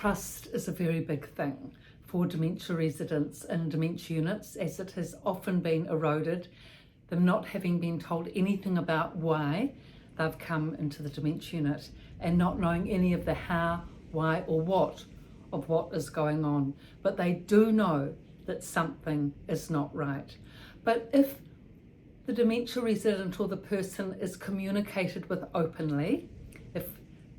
Trust is a very big thing for dementia residents in dementia units, as it has often been eroded, them not having been told anything about why they've come into the dementia unit and not knowing any of the how, why or what of what is going on. But they do know that something is not right. But if the dementia resident or the person is communicated with openly, if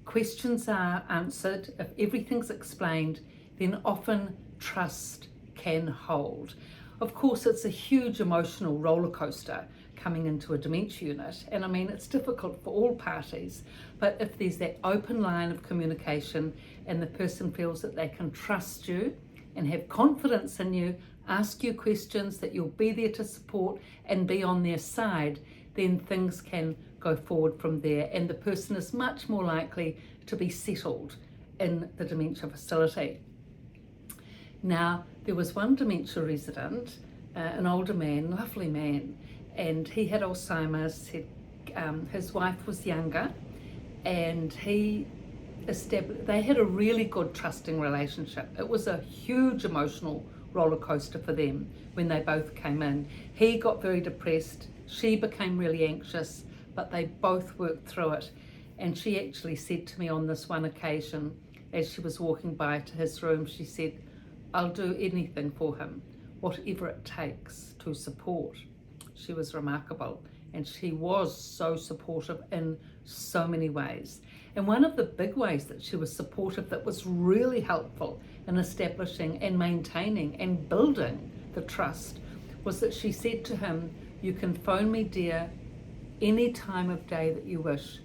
questions are answered, if everything's explained, then often trust can hold. Of course, it's a huge emotional roller coaster coming into a dementia unit, and I mean, it's difficult for all parties, but if there's that open line of communication and the person feels that they can trust you and have confidence in you, ask you questions, that you'll be there to support and be on their side, then things can go forward from there, and the person is much more likely to be settled in the dementia facility. Now, there was one dementia resident, an older man, lovely man, and he had Alzheimer's. His wife was younger, and they had a really good trusting relationship. It was a huge emotional roller coaster for them when they both came in. He got very depressed, she became really anxious, but they both worked through it. And she actually said to me on this one occasion, as she was walking by to his room, she said, "I'll do anything for him, whatever it takes to support." She was remarkable, and she was so supportive in so many ways. And one of the big ways that she was supportive, that was really helpful in establishing and maintaining and building the trust, was that she said to him, "You can phone me, dear, any time of day that you wish."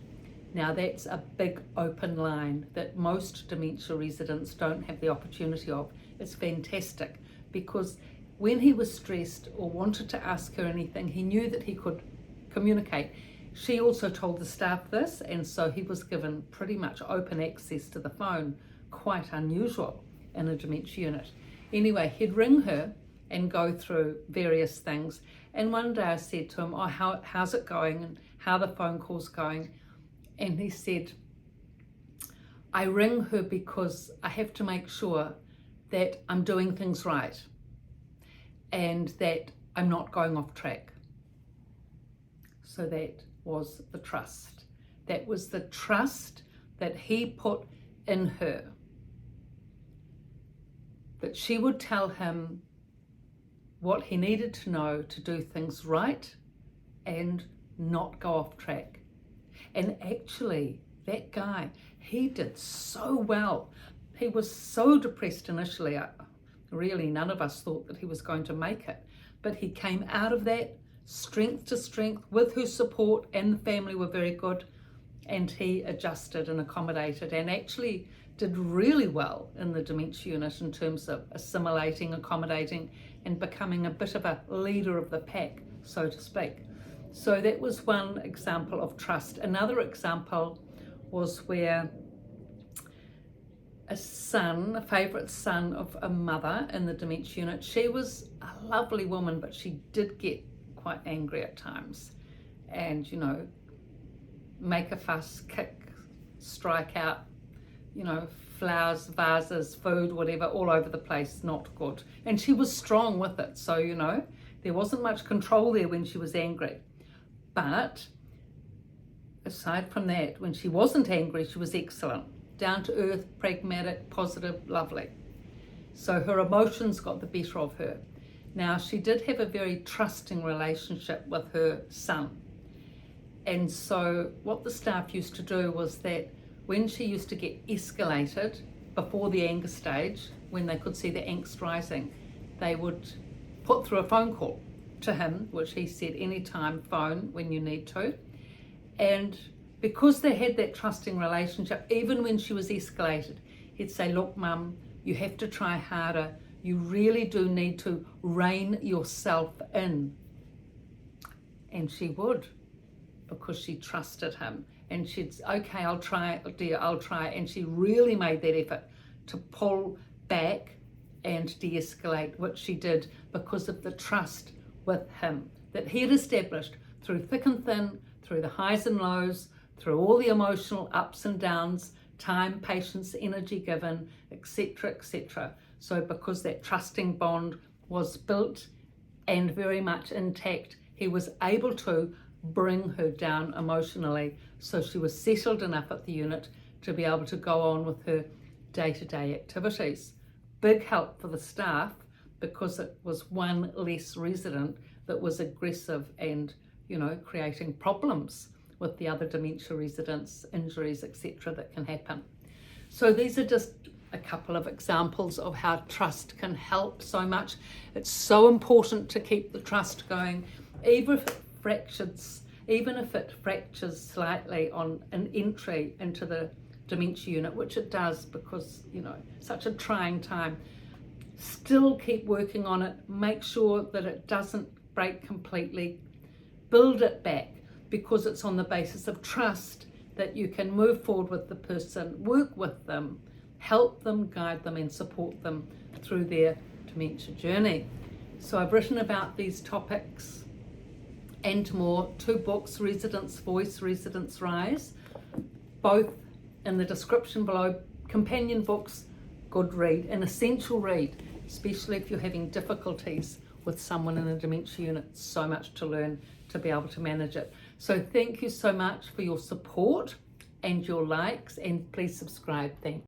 Now that's a big open line that most dementia residents don't have the opportunity of. It's fantastic, because when he was stressed or wanted to ask her anything, he knew that he could communicate. She also told the staff this, and so he was given pretty much open access to the phone, quite unusual in a dementia unit. Anyway, he'd ring her and go through various things. And one day I said to him, "Oh, how's it going, and how are the phone calls going?" And he said, "I ring her because I have to make sure that I'm doing things right and that I'm not going off track." So that was the trust. That was the trust that he put in her, that she would tell him what he needed to know to do things right and not go off track. And actually, that guy, he did so well. He was so depressed initially. Really, none of us thought that he was going to make it. But he came out of that strength to strength with her support, and the family were very good. And he adjusted and accommodated and actually did really well in the dementia unit in terms of assimilating, accommodating, and becoming a bit of a leader of the pack, so to speak. So that was one example of trust. Another example was where a favourite son of a mother in the dementia unit, she was a lovely woman, but she did get quite angry at times and, make a fuss, kick, strike out, flowers, vases, food, whatever, all over the place, not good. And she was strong with it, so, there wasn't much control there when she was angry. But aside from that, when she wasn't angry, she was excellent. Down to earth, pragmatic, positive, lovely. So her emotions got the better of her. Now, she did have a very trusting relationship with her son. And so what the staff used to do was that when she used to get escalated before the anger stage, when they could see the angst rising, they would put through a phone call to him, which he said, "Anytime, phone when you need to." And because they had that trusting relationship, even when she was escalated, he'd say, "Look, Mum, you have to try harder. You really do need to rein yourself in." And she would, because she trusted him. And she'd say, "Okay, I'll try, dear, I'll try." And she really made that effort to pull back and de-escalate, which she did because of the trust with him that he had established through thick and thin, through the highs and lows, through all the emotional ups and downs, time, patience, energy given, etc., etc. So because that trusting bond was built and very much intact, he was able to bring her down emotionally, so she was settled enough at the unit to be able to go on with her day-to-day activities. Big help for the staff, because it was one less resident that was aggressive and, creating problems with the other dementia residents, injuries, etc. that can happen. So these are just a couple of examples of how trust can help so much. It's so important to keep the trust going, even if it fractures slightly on an entry into the dementia unit, which it does because, such a trying time. Still keep working on it. Make sure that it doesn't break completely. Build it back, because it's on the basis of trust that you can move forward with the person, work with them, help them, guide them and support them through their dementia journey. So I've written about these topics and more, 2 books, Residents Voice, Residents Rise, both in the description below. Companion books, good read, an essential read, especially if you're having difficulties with someone in a dementia unit. So much to learn to be able to manage it. So thank you so much for your support and your likes, and please subscribe. Thanks.